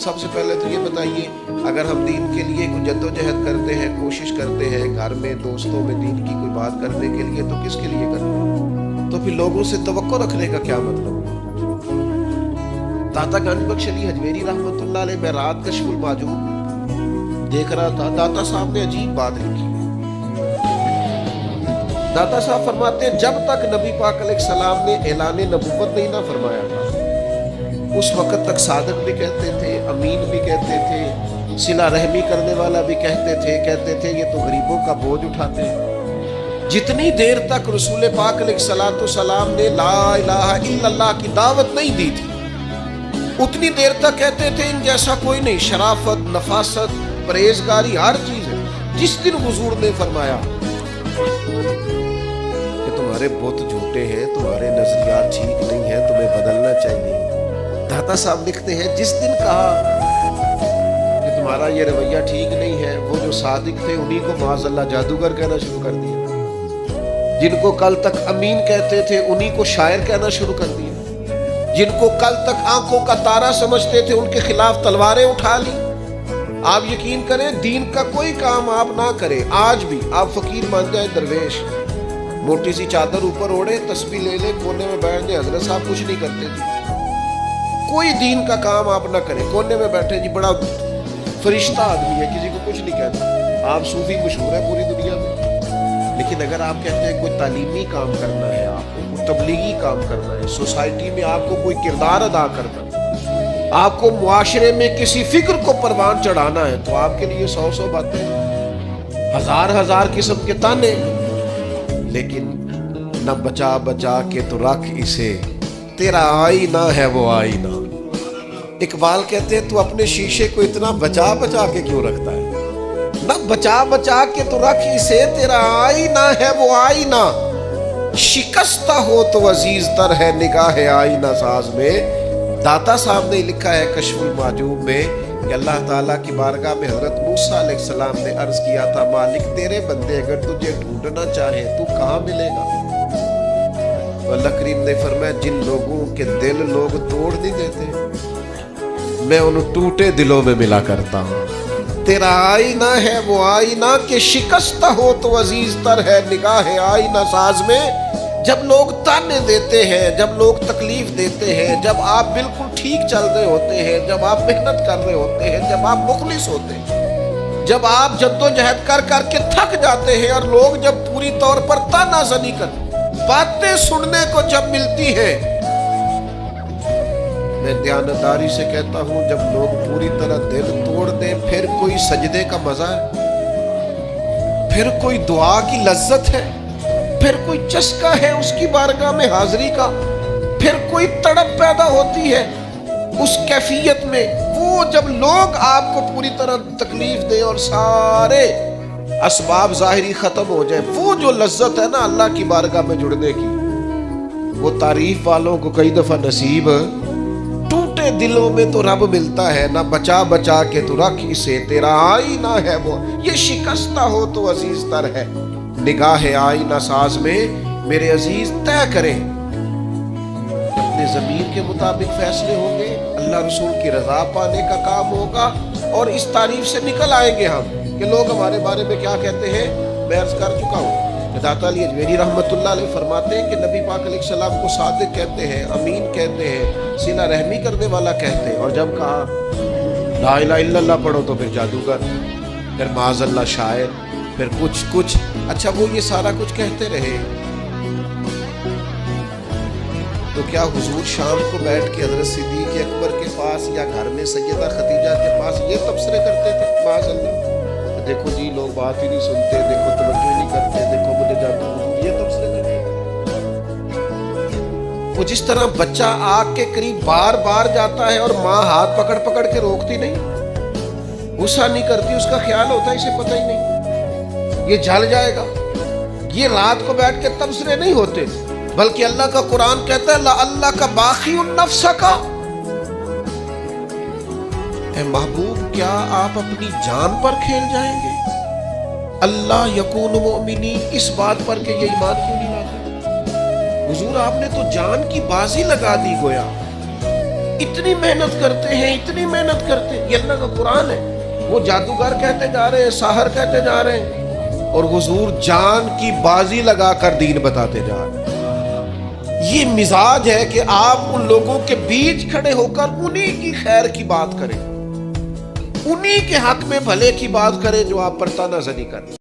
سب سے پہلے تو یہ بتائیے، اگر ہم دین کے لیے کوئی جدوجہد کرتے ہیں، کوشش کرتے ہیں گھر میں دوستوں میں دین کی کوئی بات کرنے کے لیے، تو کس کے لیے کرتے ہیں؟ تو پھر لوگوں سے توقع رکھنے کا کیا مطلب ہوا؟ داتا گنج بخش علی حجویری رحمۃ اللہ علیہ، میں رات کشف المحجوب دیکھ رہا تھا، داتا صاحب نے عجیب بات لکھی ہے۔ داتا صاحب فرماتے ہیں جب تک نبی پاک علیہ السلام نے اعلان نبوت نہیں نہ فرمایا تھا، اس وقت تک صادق بھی کہتے تھے، امین بھی کہتے تھے، صلہ رحمی کرنے والا بھی کہتے تھے یہ تو غریبوں کا بوجھ اٹھاتے ہیں۔ جتنی دیر تک رسول پاک علیہ السلام نے لا الہ الا اللہ کی دعوت نہیں دی تھی، اتنی دیر تک کہتے تھے ان جیسا کوئی نہیں، شرافت، نفاست، پرہیزگاری، ہر چیز ہے۔ جس دن حضور نے فرمایا کہ تمہارے بت جھوٹے ہیں، تمہارے نظریات ٹھیک نہیں ہیں، تمہیں بدلنا چاہیے، داتا صاحب لکھتے ہیں جس دن کہا کہ تمہارا یہ رویہ ٹھیک نہیں ہے، وہ جو صادق تھے انہی کو معاذ اللہ جادوگر کہنا شروع کر دیا، جن کو کل تک امین کہتے تھے انہی کو شاعر کہنا شروع کر دیا، جن کو کل تک آنکھوں کا تارا سمجھتے تھے ان کے خلاف تلواریں اٹھا لی۔ آپ یقین کریں دین کا کوئی کام آپ نہ کریں، آج بھی آپ فقیر مان جائیں، درویش موٹی سی چادر اوپر اوڑے، تسبیح لے لے، کونے میں بیٹھ جائے، حضرت صاحب کچھ نہیں کرتے تھے، کوئی دین کا کام آپ نہ کریں، کونے میں بیٹھے جی بڑا فرشتہ آدمی ہے، کسی کو کچھ نہیں کہتا، آپ صوفی مشہور ہے پوری دنیا میں۔ لیکن اگر آپ کہتے ہیں کوئی تعلیمی کام کرنا ہے، آپ کو کوئی تبلیغی کام کرنا ہے، سوسائٹی میں آپ کو کوئی کردار ادا کرنا ہے، آپ کو معاشرے میں کسی فکر کو پروان چڑھانا ہے، تو آپ کے لیے 100 باتیں، ہزار قسم کے تانے، لیکن نہ بچا بچا کے تو رکھ اسے، تیرا آئینہ ہے وہ آئینہ۔ اقبال کہتے ہیں تو اپنے شیشے کو اتنا بچا بچا کے کیوں رکھتا ہے؟ نہ بچا بچا کے تو رکھ اسے، تیرا آئینہ ہے وہ آئینہ، شکستہ ہو تو عزیز تر ہے نگاہ آئینہ ساز میں۔ داتا صاحب نے لکھا ہے کشف المحجوب میں کہ اللہ تعالیٰ کی بارگاہ میں حضرت موسیٰ علیہ السلام نے عرض کیا تھا، مالک تیرے بندے اگر تجھے ڈھونڈنا چاہے تو کہاں ملے گا؟ اللہ کریم نے فرمایا جن لوگوں کے دل لوگ توڑ نہیں دیتے، میں ان ٹوٹے دلوں میں ملا کرتا ہوں۔ تیرا آئینہ ہے وہ آئینہ کہ شکستہ ہو تو عزیز تر ہے نگاہ آئینہ ساز میں۔ جب لوگ تانے دیتے ہیں، جب لوگ تکلیف دیتے ہیں، جب آپ بالکل ٹھیک چل رہے ہوتے ہیں، جب آپ محنت کر رہے ہوتے ہیں، جب آپ مخلص ہوتے ہیں، جب آپ جدوجہد کر کر کے تھک جاتے ہیں، اور لوگ جب پوری طور پر تانا زنی کرتے، باتیں سننے کو جب ملتی ہیں، میں دیانتداری سے کہتا ہوں جب لوگ پوری طرح دل توڑ دیں، پھر کوئی سجدے کا مزہ ہے، پھر کوئی دعا کی لذت ہے، پھر کوئی چسکا ہے اس کی بارگاہ میں حاضری کا، پھر کوئی تڑپ پیدا ہوتی ہے اس کیفیت میں۔ وہ جب لوگ آپ کو پوری طرح تکلیف دیں اور سارے اسباب ظاہری ختم ہو جائے، وہ جو لذت ہے نا اللہ کی بارگاہ میں جڑنے کی، وہ تعریف والوں کو کئی دفعہ نصیب، ٹوٹے دلوں میں تو رب ملتا ہے، نہ بچا بچا کے تو رکھ اسے، تیرا آئینہ ہے وہ، یہ شکستہ ہو تو عزیز تر ہے نگاہ آئینہ ساز میں۔ میرے عزیز طے کریں، اپنے ضمیر کے مطابق فیصلے ہوں گے، اللہ رسول کی رضا پانے کا کام ہوگا، اور اس تعریف سے نکل آئیں گے ہم کہ لوگ ہمارے بارے میں کیا کہتے ہیں۔ میں عرض کر چکا ہوں کہ داتا علی حجویری رحمۃ اللہ علیہ فرماتے ہیں کہ نبی پاک علیہ السلام کو صادق کہتے ہیں، امین کہتے ہیں، صلہ رحمی کرنے والا کہتے ہیں، اور جب کہا لا الہ الا اللہ پڑھو تو پھر جادوگر، پھر معاذ اللہ شاعر، پھر کچھ اچھا وہ یہ سارا کچھ کہتے رہے، تو کیا حضور شام کو بیٹھ کے حضرت صدیق اکبر کے پاس یا گھر میں سیدہ خدیجہ کے پاس یہ تبصرے کرتے تھے معاذ اللہ؟ دیکھو جی لوگ بات ہی نہیں سنتے، دیکھو توجہ نہیں کرتے، دیکھو مجھے جادو، حضور یہ تبصرے کرتے؟ وہ جس طرح بچہ آگ کے قریب بار بار جاتا ہے اور ماں ہاتھ پکڑ پکڑ کے روکتی نہیں، غصہ نہیں کرتی، اس کا خیال ہوتا ہے اسے پتہ ہی نہیں یہ جل جائے گا، یہ رات کو بیٹھ کے تبصرے نہیں ہوتے، بلکہ اللہ کا قرآن کہتا ہے اللہ کا باقی النفس کا، اے محبوب کیا آپ اپنی جان پر کھیل جائیں گے؟ اللہ یکون مؤمنین، اس بات پر کہ یہ ایمان کیوں نہیں لاتے؟ حضور آپ نے تو جان کی بازی لگا دی گویا، اتنی محنت کرتے ہیں، اتنی محنت کرتے ہیں. یہ اللہ کا قرآن ہے. وہ جادوگر کہتے جا رہے ہیں، ساحر کہتے جا رہے ہیں، اور حضور جان کی بازی لگا کر دین بتاتے جا رہے ہیں. یہ مزاج ہے کہ آپ ان لوگوں کے بیچ کھڑے ہو کر انہی کی خیر کی بات کریں، انہی کے حق میں بھلے کی بات کریں جو آپ پر تانا زنی کریں.